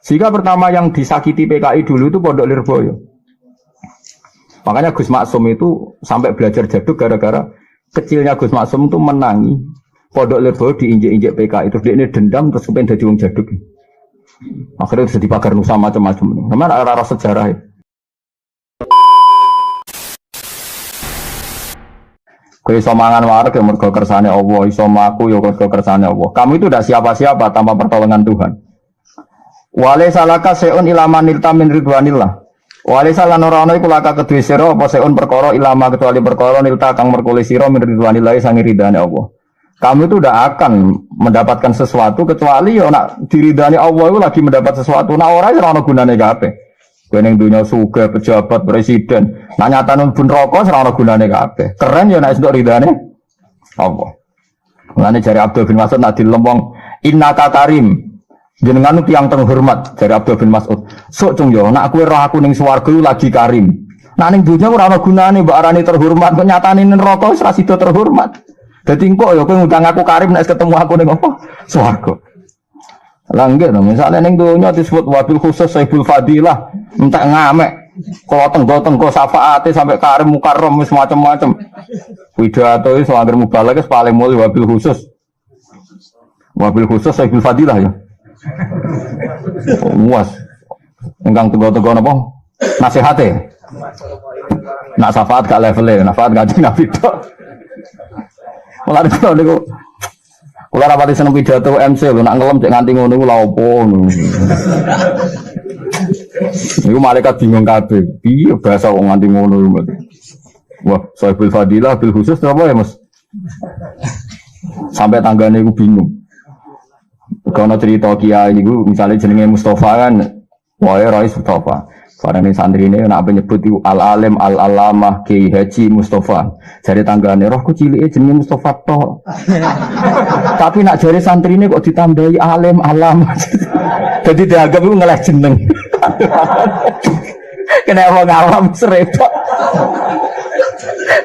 Sehingga pertama yang disakiti PKI dulu itu Pondok Lirboyo. Makanya Gus Maksum itu sampai belajar jaduk gara-gara kecilnya Gus Maksum itu menangi Pondok Lirboyo diinjek-injek PKI. Terus dia ini dendam terus kemudian jadi wong jaduk. Akhirnya terus dipagar nusa macam-macam. Memang arah sejarah ya. Kowe iso mangan wareg ya mergo kersane Allah, iso maku ya mergo kersane Allah. Kamu itu tidak siapa-siapa tanpa pertolongan Tuhan. Wale salaka seun ilaman nilta min ridwanillah. Wale salan ora ana iku laka kedue sira apa seun perkara ilama kecuali perkara nilta kang merkule sira min ridwanillah sange ridane Allah. Kamu itu tidak akan mendapatkan sesuatu kecuali ya nak diridani Allah itu lagi mendapat sesuatu. Nah ora ora ana gunane kabeh. Kowe ning donya sugih pejabat presiden, nak nyatane bun rokok ora ana gunane kabeh. Keren ya nek entuk ridane Allah. Mulane jare Abdul bin Mas'ud nak dilempong innaka karim. Jenengan tiyang terhormat dari Abdul bin Mas'ud. Sok cung yo, nak kowe roh aku ning swarga lagi karim. Nak ning dunya ora ana gunane mbok arani terhormat, kok nyatane ning neraka wis ra sida terhormat. Dadi engko yo kowe ngundang aku karim nek ketemu aku ning apa? Swarga. Lah nggih to, misale ning dunya disebut wabil khusus saibul fadilah, entek ngamek. Kalau tenggo-tenggo syafaate sampai karim mukarram wis macam-macam. Pidato wis angger mubalagh wis paling mulih wabil khusus. Wabil khusus saibul fadilah ya. Muas engkang tenggo-tenggo napa nasihate nak syafaat gak level syafaat gak Nabi tok mulane kula niku kula rapati seneng pidato MC lho nak ngelem cek nganti ngono ku lha opo niku malaikat bingung kabeh piye bahasa wong nganti ngono wah saibul fadilah bil khusus apa ya Mas sampai tanggane iku bingung. Kalau cerita kiai itu misalnya jenenge Mustafa kan, wae Rais Mustafa. Barang ini santri ini nak menyebut itu al-alim al-alamah Kiai Haji Mustafa. Jadi tanggane rohku cilik jenenge Mustafa toh. Tapi nak jari santri ini kok ditambahi alim alamah. Jadi dianggap itu ngeleh jeneng. Kenapa ngawam serempet?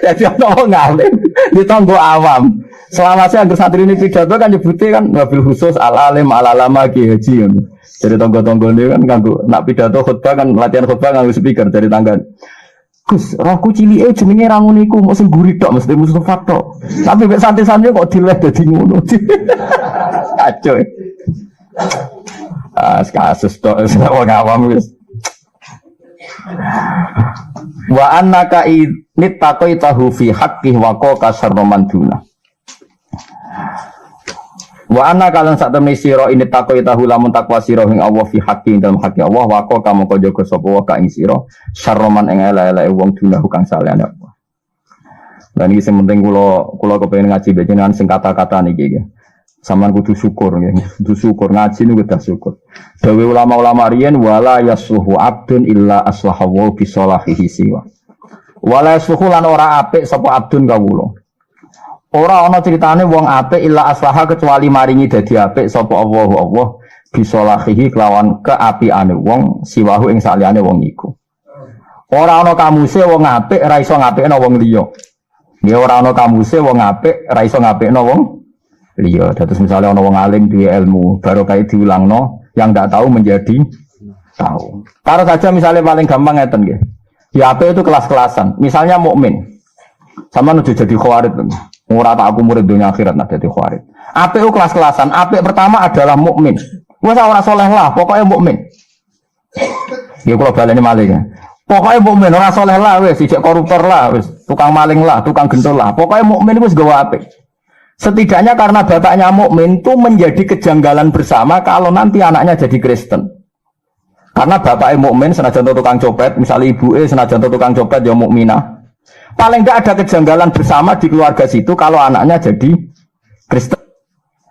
Jadi orang ngalim ditanggo awam. Selama saya anggere santri ini pidato kan nyebutnya kan wabil khusus al-alim al-alama Kiai Haji. Jadi tonggo-tonggo ini kan nganggo nak pidato khutbah kan latihan khutbah nganggo speaker dari tangga. Gus, rohku cilike jenenge ra ngono iku, mok sing guri tok mesti Mustafa tok. Tapi mek santri-santri kok dileh dadi ngono. Kacau. Kasus tok wong awam wis. Wa annaka nittaqaitahu fi haqqi wa qaqa sarman duna. Wa anna kalan sak temne sira ini taqaitahu lamun takwa sira ing Allah fi haqqi dalam haqqi Allah wa qaqa moko jaga sapa wa ka ing sira sarman ing elek-elek wong duna kang salehane Allah. Lan iki sing penting kula kepengin ngaji bejenengan sing kata-kata niki nggih. Sampeyan kudu syukur nggih. Kudu syukur ngaji niku kudu syukur. Dawe ulama-ulama riyen wala yasluhu abdun illa aslahahu bi salahihi siwa. Wala yasluhu lan ora apik sapa abdun kawula. Ora ana critane wong apik illa aslaha kecuali maringi dadi apik sapa Allah bi salahihi kelawan keapiane wong siwahu ing saliyane wong iku. Ora ana kamuse wong apik ora iso ngapikno wong liya. Ya ora ana kamuse wong apik ora iso ngapikno wong liya. Dados misale ana wong alim duwe ilmu, baru kae diulangno, yang ndak tahu menjadi tahu. Taruh saja misalnya paling gampang ngeten nggih. Ya apik itu kelas-kelasan. Misalnya mukmin. Sama nuju jadi khawarij. Ora tak aku murid dunia akhirat nak dadi khawarij. Apik itu kelas-kelasan. Apik pertama adalah mukmin. Wes ora saleh lah, pokoknya mukmin. Ya kula baleni malih ya. Pokoknya mukmin ora saleh lah wis, sijik koruptor lah wis, tukang maling lah, tukang gentul lah. Pokoknya mukmin wis gawe apik. Setidaknya karena bapaknya mukmin itu menjadi kejanggalan bersama kalau nanti anaknya jadi Kristen. Karena bapaknya mukmin senajan tukang copet, misalnya ibunya senajan tukang copet ya mukminah. Paling tidak ada kejanggalan bersama di keluarga situ kalau anaknya jadi Kristen.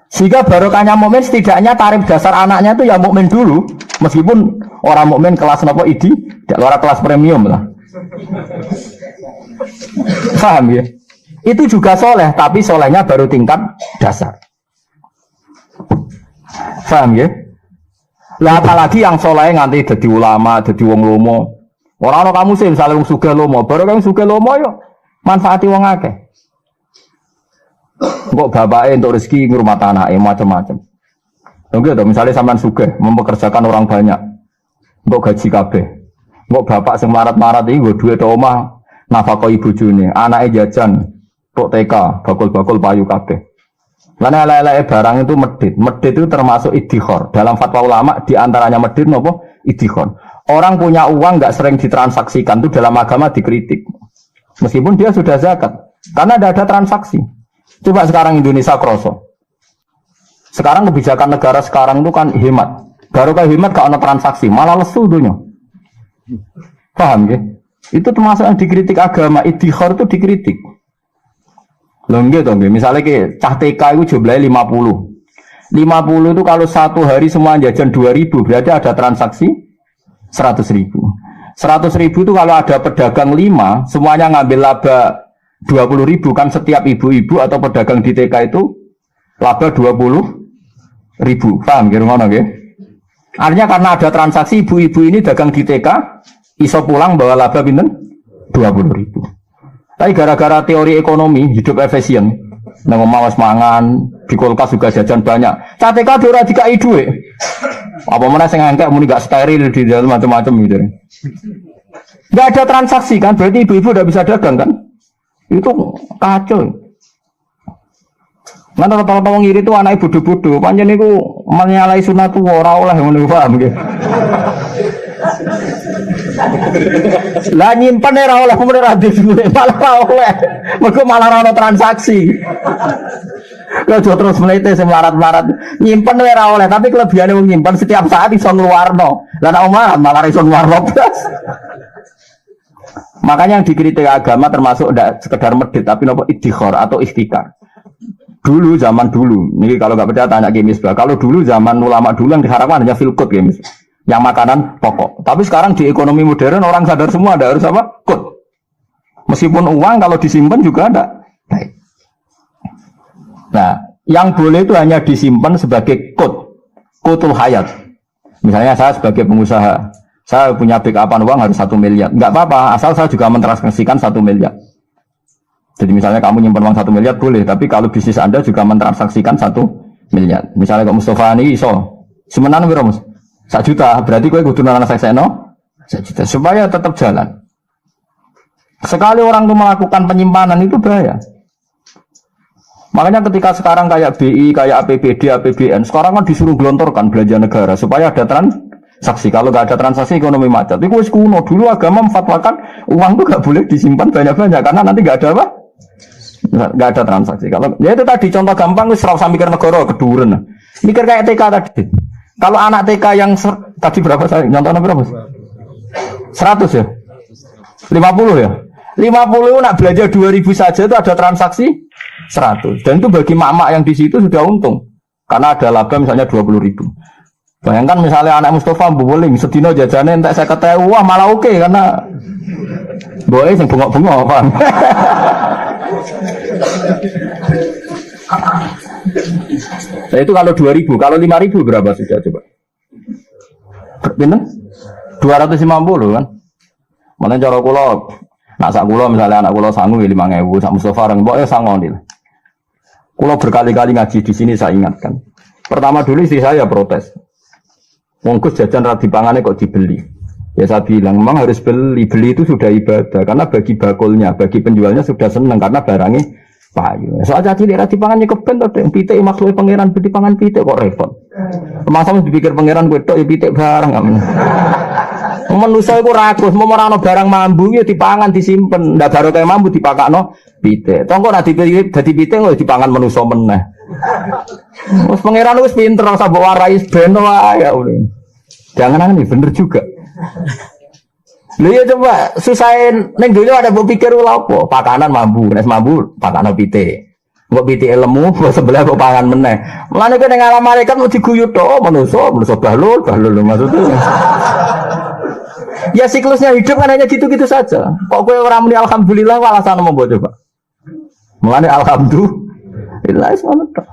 Sehingga barokahnya mukmin setidaknya tarif dasar anaknya itu ya mukmin dulu, meskipun orang mukmin kelas nopo idi, tidak kelas premium lah. Paham ya? Itu juga soleh, tapi solehnya baru tingkat dasar. Paham ya? Lah apalagi yang soleh nganti jadi ulama, jadi wong lomo. Orang kamu sih misalnya wong sugih lomo, baru kan sugih lomo yo manfaati wong akeh. Kok bapake entuk rezeki ngurmat anake macam-macam. Oke, misalnya sampean sugih mempekerjakan orang banyak, mbok gaji kabeh, mbok bapak sing marat-marat iki nggo duit omah, nafakoi bojone, anake jajan, tok TK, bakul-bakul payu kabeh. Lan elek-eleke barang itu medit. Medit itu termasuk iddikhar. Dalam fatwa ulama di antaranya medit napa? Iddikhar. Orang punya uang enggak sering ditransaksikan itu dalam agama dikritik. Meskipun dia sudah zakat. Karena tidak ada transaksi. Coba sekarang Indonesia kroso. Sekarang kebijakan negara sekarang itu kan hemat. Baru kayak hemat gak ada transaksi, malah lesu dunia. Paham ya? Itu termasuk yang dikritik agama. Iddikhar itu dikritik. Loh gitu, misalnya ke cah TK itu jumlahnya 50. 50 itu kalau satu hari semua jajan 2.000 berarti ada transaksi 100.000. 100.000 itu kalau ada pedagang 5 semuanya ngambil laba 20.000 kan setiap ibu-ibu atau pedagang di TK itu laba 20.000. Paham kira-kira ya? Artinya karena ada transaksi ibu-ibu ini dagang di TK iso pulang bawa laba pinten 20.000. Tapi gara-gara teori ekonomi hidup efisien, nang omah mangan, di kulkas juga jajan banyak. CTK ora dikai dhuwit. Apa meneh sing engkek muni gak steril di dalam macam-macam gitu. Enggak ada transaksi kan, berarti ibu-ibu udah bisa dagang kan? Itu kacau. Ngan rata-rata wong iri itu anake bodho-bodho, pancen niku menyalahi sunat ora oleh ngono paham nggih. Lah nyimpen ora oleh kemudian ra duwe malah ora oleh. Mergo malah ora transaksi. Kalau terus melete sing melarat-melarat nyimpen ora oleh, tapi kelebihane wong nyimpen setiap saat iso ngluarno. Lah nek omah malah iso ngluarno blas. Makanya yang dikritik agama termasuk tidak sekedar medit tapi nopo iddikhar atau ikhtikar. Dulu zaman dulu, ini kalau nggak percaya tanya Gemis bah. Kalau dulu zaman ulama dulu yang diharapkan hanya feel good Gemis, yang makanan pokok. Tapi sekarang di ekonomi modern orang sadar semua ada harus apa? Good. Meskipun uang kalau disimpan juga ada. Baik. Nah, yang boleh itu hanya disimpan sebagai kutul hayat. Misalnya saya sebagai pengusaha, saya punya backupan uang harus 1 miliar. Nggak apa-apa, asal saya juga mentransaksikan 1 miliar. Jadi misalnya kamu nyimpan uang 1 miliar boleh, tapi kalau bisnis Anda juga mentransaksikan 1 miliar. Misalnya kok Mustafa ini iso, semenan piro Mus? 1 juta, berarti kowe kudu nang saksekno 1 juta supaya tetap jalan. Sekali orang itu melakukan penyimpanan itu bahaya. Makanya ketika sekarang kayak BI, kayak APBD, APBN, sekarang kan disuruh gelontorkan belanja negara supaya ada transaksi. Kalau nggak ada transaksi ekonomi macet. Itu wis kuno. Dulu agama memfatwakan uang itu nggak boleh disimpan banyak-banyak karena nanti nggak ada apa? Nggak ada transaksi. Kalau ya itu tadi contoh gampang wis ora usah mikir negara keduren. Mikir kayak TK tadi. Kalau anak TK yang tadi berapa saya contohnya berapa? 100 ya? 50 ya? 50 nak belanja 2.000 saja itu ada transaksi 100. Dan itu bagi mak-mak yang di situ sudah untung. Karena ada laba misalnya 20.000. Bayangkan misalnya anak Mustafa mbuling sedina jajane entek 50.000, wah malah oke karena boe sing bengok-bengok, paham. Nah itu kalau 2.000, kalau 5.000 berapa sudah coba? Pinten? 250 kan? Mana cara kula, nak sak kula misalnya anak kula sangu 5.000, sak Mustafa orang mbok sangon. Kula berkali-kali ngaji di sini saya ingatkan. Pertama dulu istri saya protes. Wongkus jajan ra dipangane kok dibeli. Ya saya bilang memang harus beli itu sudah ibadah karena bagi bakulnya, bagi penjualnya sudah senang karena barangnya payu. Soalnya cilik ra dipangan nyekeben to, pitik makhluk pangeran dipangan pitik kok repot. Masa dipikir pangeran kowe tok ya pitik barang gak men. Manusa iku rakus, mau ora ana barang mambu ya dipangan disimpen. Ndak baru kaya mambu dipakakno pitik. Tongko nek dipikir dadi pitik kok dipangan manusa meneh. Wes pangeran wis pinter ora usah mbok warai ben wae ya udah. Jangan-jangan bener juga. Lha ya coba susahin ning donya ada mbok pikir lha apa? Pakanan mambu, nek mambu pakakno pitik. Mbok pitik lemu, mbok sebelah mbok pangan meneh. Mulane kene ning alam malaikat mau diguyut tok manusa bahlul maksudnya. Ya siklusnya hidup kan hanya gitu-gitu saja. Kok kowe ora muni alhamdulillah alasan mau mbok coba. Mulane alhamdulillah semono tok.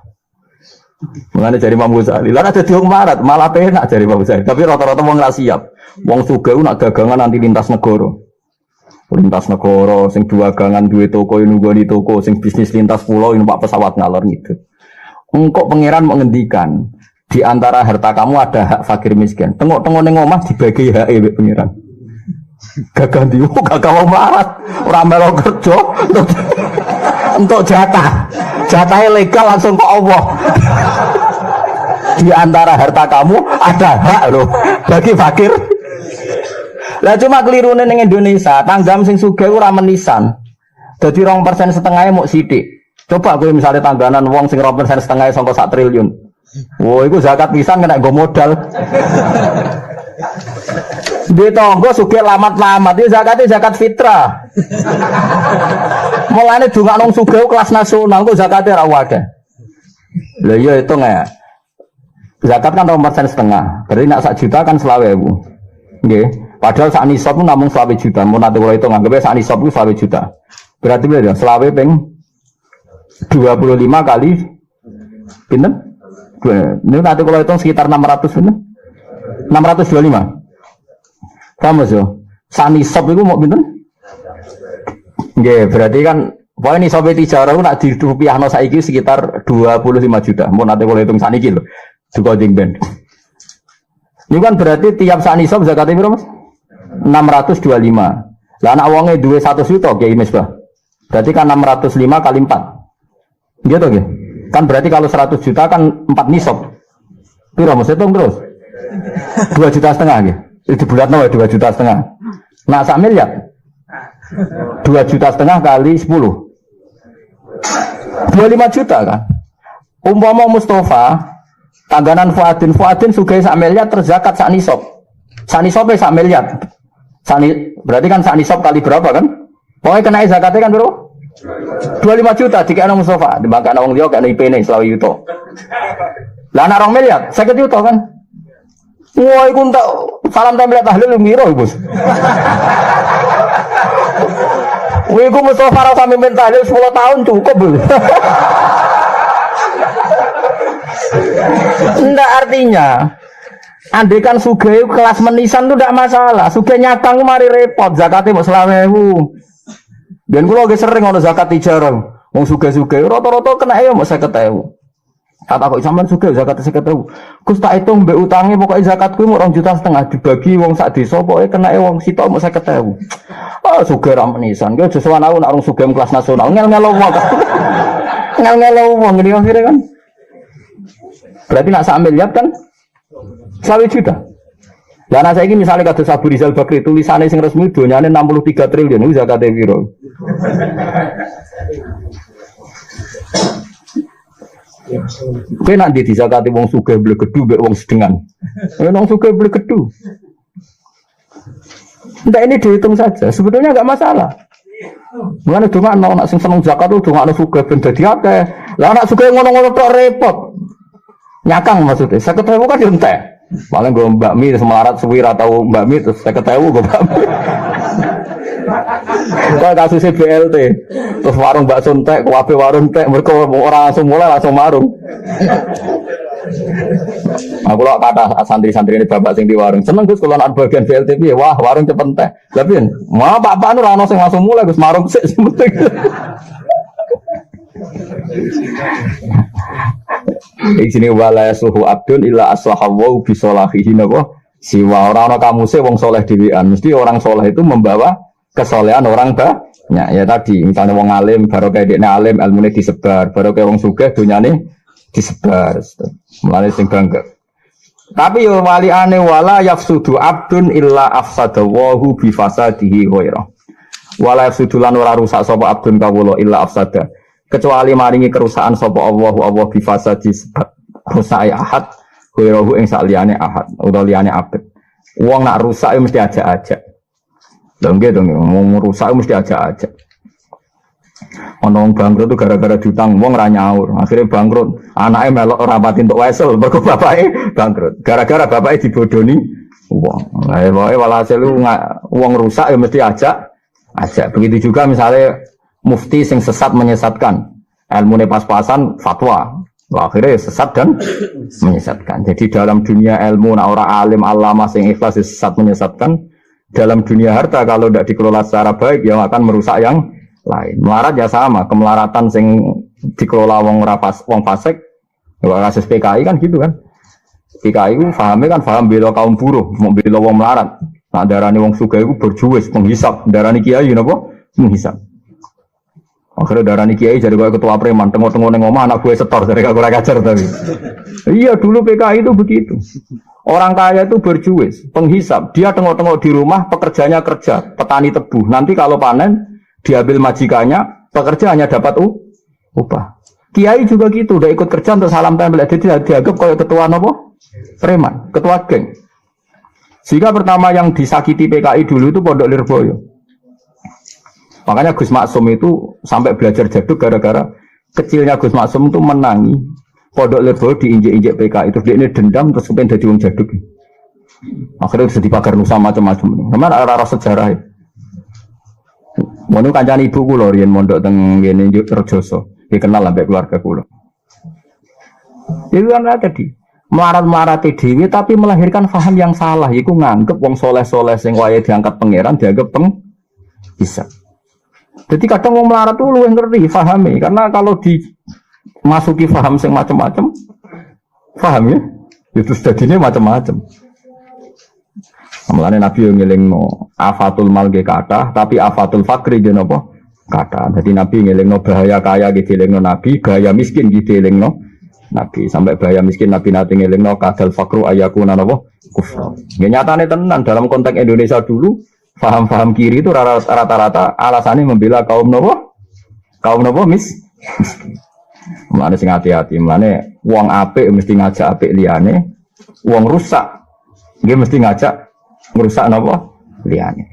Mulane jari Imam Ghazali, lan ada diung marat, malah penak jari Imam Ghazali. Tapi rata-rata wong ora siap. Wong sugih nak dagangan nanti lintas negara. Lintas negara sing dagangan duwe toko nunggu di toko, sing bisnis lintas pulau numpak pesawat ngalor gitu. Engkok pangeran mau ngendikan, Di antara harta kamu ada hak fakir miskin. Tengok-tengok ning omah dibagi hak mbek pengiran. Gagah ndiwo gagah wong melarat, ora melo kerja untuk jatah. Jatahnya legal langsung ke Allah. Di antara harta kamu ada hak loh bagi fakir. Lah cuma kelirune ning Indonesia, tanggam sing sugih ora menisan. Dadi 2,5% mau sithik. Coba kowe misalnya tangganan wong sing 2,5% sangka 1 triliun. Wah, iku zakat pisan kena nggo modal. Di tonggo sugih lamat-lamat iki zakate zakat fitrah. Mulane dongakno sugih kelas nasional kok zakate ora akeh. Lah iya hitung ya. Zakat kan 2,5%. Berarti nak 1 juta kan 20.000. Nggih. Padahal sak nisab pun namung 20 juta. Mun nanti kalau itu nganggep sak nisab ku 20 juta. Berarti beda 20 ping 25 kali pinten? Ini nanti kalau hitung sekitar 600 pinten? 625. Paham Mas yo? Sak nisab iku mau pinten? Nggih, berarti kan pokoke nisab tijarah ku nak dirupiahno saiki sekitar 25 juta. Mun nanti kalau hitung saniki lho. Juga jeng ben. Ini kan berarti tiap sak nisab zakate piro Mas? 625. Lah anak wonge duwe 100 juta Kiai Misbah. Berarti kan 605 kali 4. Gitu nggih. Kan berarti kalau 100 juta kan 4 nisab. Piro Mas hitung terus? 2,5 juta nggih. Itu bulatno 2,5 juta. Nah, sak miliar. 2,5 juta kali 10. 25 juta kan. Umpama Mustafa tangganan Fuadin sugih sak miliar terzakat sak nisab. Sak nisab sak miliar. Berarti kan sak nisab kali berapa kan? Pokoknya kena zakatnya kan bro? 25 juta dikena Mustafa, dibangkana wong liya kena IP-ne selawi yuta. Lah anak 2 miliar, 50 juta kan? Wah, iku entek salam tempel tahlil miro, Bos. Wih, iku Mustafa ra sampe mimpin tahlil 10 tahun cukup lho. Enggak, artinya andai kan sugih kelas menisan itu tidak masalah. Sugih nyakang mari repot, zakatnya mau 20.000. Dan kalau lagi sering ada zakat tijarah, mau sugih-sugih rata-rata kena ya mau 50.000. Kata kok sampean sugih zakat 50.000. Gus tak hitung mbek utange pokoknya zakatku mau 2,5 juta dibagi wong sak desa pokoke kena ya wong sitok mau 50.000. Ah sugih ra menisan. Ki aja sowan aku nek urung sugih kelas nasional ngel-ngelo wong. Ngel-ngelo wong ngene akhire kan. Berarti nak sak miliar kan 20 juta. Lah ana saiki misale kados Abu Rizal Bakri tulisane sing resmi donyane 63 triliun iku zakate piro? Kowe nak di zakate wong sugih blegedu mbek wong sedengan. Wong sugih blegedu. Ndak ini dihitung saja, sebetulnya enggak masalah. Mulane dongakno nak sing seneng zakat tuh dongakno sugih ben dadi akeh. Lah nak sugih ngono-ngono tok repot. Nyakang maksudnya, 50.000 kan entek. Paling gue bakmi semelarat suwira atau bakmi terus 50.000 gue bakmi. Kalau kasusnya BLT, terus warung bakso entek, kuabe warung entek, mereka orang langsung mulai langsung marung. Aku lo kata santri-santri ini bapak sing di warung seneng Gus kalau ada bagian BLT piye, wah warung cepet entek. Tapi mau pak-pak nu rano sing langsung mulai Gus marung sik penting. Di sini wala suhu abdun illa aslahawu bisolahihi napa siwa orang kamuse wong soleh dhewean mesti orang soleh itu membawa kesolehan orang banyak ya tadi misalnya wong alim baru kayak dekne alim ilmune disebar baru kayak wong sugih donyane disebar mulane sing bangga tapi yo waliane wala yafsudu abdun illa afsadahu bi fasadihi ghaira wala yafsudu lan ora rusak sapa abdun kawula illa afsada kecuali maringi kerusakan sapa Allah bi fasadi rusak ahad ghairahu ing saliyane ahad utawa liyane abad wong nak rusak mesti ajak-ajak lho nggih to wong rusak mesti ajak-ajak ono wong bangkrut itu gara-gara diutang wong ra nyaur akhirnya bangkrut anake melok ora pati entuk wesel mergo bapake bangkrut gara-gara bapake dibodoni wong lha wae walhasil wong rusak ya mesti ajak begitu juga misalnya mufti sing sesat menyesatkan ilmune pas-pasan fatwa akhirnya sesat dan menyesatkan jadi dalam dunia ilmu nak ora alim alama sing ikhlas sesat menyesatkan dalam dunia harta kalau tidak dikelola secara baik yang akan merusak yang lain melarat ya sama kemelaratan sing dikelola wong fasik kasus PKI kan gitu kan PKI ku pahame kan paham bela kaum buruh, mau bela wong melarat. Nah darani wong sugih iku berjuwis penghisap, darani kiai napa? Menghisap. Akhirnya darani kiai jadi kayak ketua preman, tengok-tengok ning omah anak gue setor dari kurang ajar tapi. Iya dulu PKI itu begitu. Orang kaya itu berjuwis, penghisap. Dia tengok-tengok di rumah, pekerjanya kerja, petani tebu. Nanti kalau panen diambil majikannya, pekerja hanya dapat upah. Kiai juga gitu, udah ikut kerja untuk salam tempel, jadi dianggap kayak ketua nopo? Preman, ketua geng. Sehingga pertama yang disakiti PKI dulu itu Pondok Lirboyo. Makanya Gus Maksum itu sampai belajar jaduk gara-gara kecilnya Gus Maksum itu menangi Pondok Lirboyo diinjek-injek PKI. Terus dia ini dendam terus kemudian jadi wong jaduk. Akhirnya jadi pagar nusa macam-macam. Memang arah sejarah. Mau kancani ibu kulo riyen mondok teng ngene Rejoso. Dikenal sampai keluarga kulo. Itu kan tadi melarat-melarat dewi tapi melahirkan faham yang salah. Iku nganggep wong soleh-soleh sing wayahe diangkat pangeran dianggap bisa. Jadi kadang wong melarat tuh luwih ngerti fahami karena kalau dimasuki faham sing macam-macam faham ya itu jadinya macam-macam. Mulane Nabi yo ngelingno afatul mal ge kathah tapi afatul fakri ge napa kathah. Jadi Nabi ngelingno bahaya kaya ge dilingno Nabi, bahaya miskin ge dilingno Nabi. Sampai bahaya miskin Nabi nate ngelingno kadal fakru ayakuna napa kufur. Nggih nyatane tenan dalam konteks Indonesia dulu faham-faham kiri itu rata-rata alasannya membela kaum nopo miskin. Mulane sing hati-hati, mulane wong apik mesti ngajak apik liyane, wong rusak nggih mesti ngajak ngrusak napa liyane.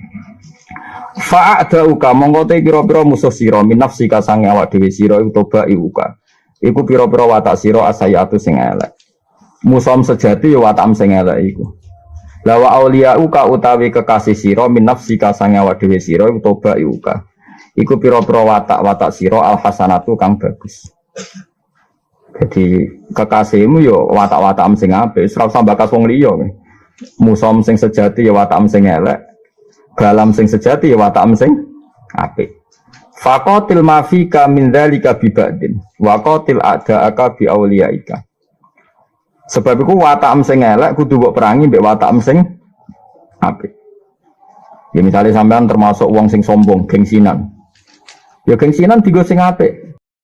Fa'adauka mongko te pira-pira musuh sira min nafsika sange awak dhewe sira iku toba iuka. Iku pira-pira watak sira asayatu sing elek. Musuh sejati ya watak sing elek iku. Lawa auliyauka utawi kekasih sira min nafsika sange awak dhewe sira iku toba iuka. Iku pira-pira watak-watak sira alhasanatu kang bagus. Jadi kekasihmu yo watak-watak sing apik, ora usah bakas wong liya. Musuh sing sejati ya watak sing elek. Balam sing sejati ya watak sing apik. Faqatil mafika min dzalika bi ba'din wa qatil a'da'aka bi auliyaika. Sebab iku watak sing elek kudu mbok perangi mbek watak sing apik. Ya misalnya sampean termasuk wong sing sombong, gengsinan. Ya gengsinan digo sing apik.